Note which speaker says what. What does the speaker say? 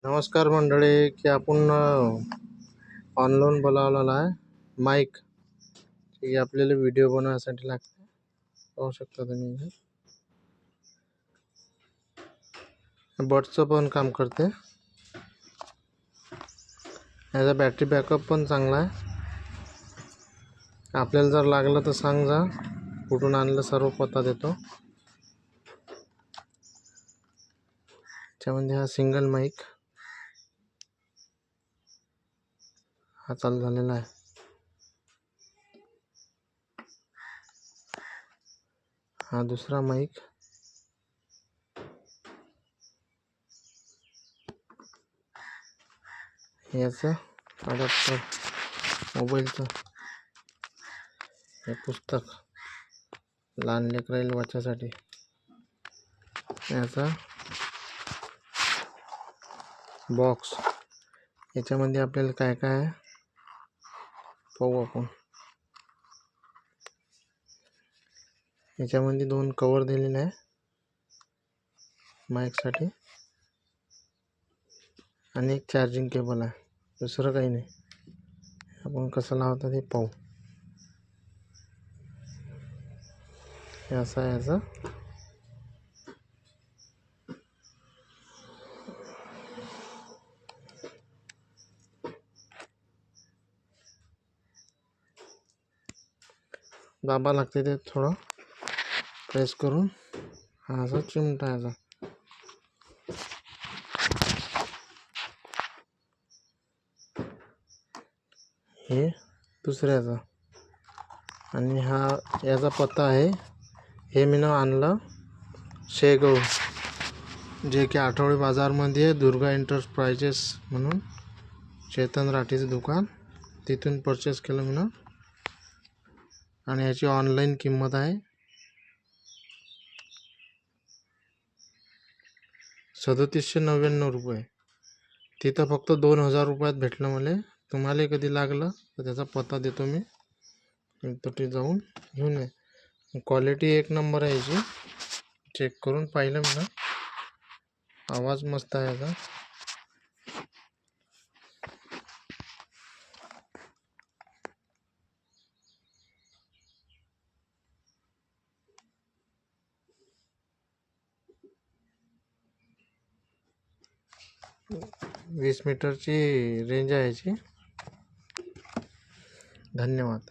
Speaker 1: नमस्कार मंडळी, की आपण ऑनलाईन बोलावलेला आहे माईक, की आपल्याला व्हिडिओ बनवण्यासाठी लागते. पाहू शकता तुम्ही बड्सचं पण काम करते. याचा बॅटरी बॅकअप पण चांगला आहे. आपल्याला जर लागलं तर सांग जा, कुठून आणलं सर्व पत्ता देतो. त्यामध्ये हा सिंगल माईक हा चालू झालेला आहे. हा दुसरा माईक, याचं अडॅप्टर मोबाईलचं, हे पुस्तक लहान लेकराला वाचण्यासाठी, याचा बॉक्स. याच्यामध्ये आपल्याला काय काय आहे पाहू आपण. याच्यामध्ये 2 कवर दिलेले आहे माईकसाठी आणि एक चार्जिंग केबल आहे. दुसरं काही नाही. आपण कसं लावतात हे पाहू. हे असं आहे याचं. दाबा लागते ते थोडं प्रेस करून. हा असा चिमटा याचा. हे दुसऱ्याचा. आणि हा याचा पत्ता आहे. हे मी आणलं शेगाव, जे की आठवडे बाजारमध्ये दुर्गा एंटरप्राइजेस म्हणून चेतन राठीचं दुकान, तिथून परचेस केलं मी. आणि याची ऑनलाईन किंमत आहे 3799 रुपये. तिथं फक्त 2000 रुपयात भेटलं मला. तुम्हाला कधी लागलं तर त्याचा पत्ता देतो मी, तिथे जाऊन घेऊन ये. क्वालिटी एक नंबर आहे याची, चेक करून पाहिलं मी. आवाज मस्त आहे याचा. वीस मीटरची रेंज आहे याची. धन्यवाद.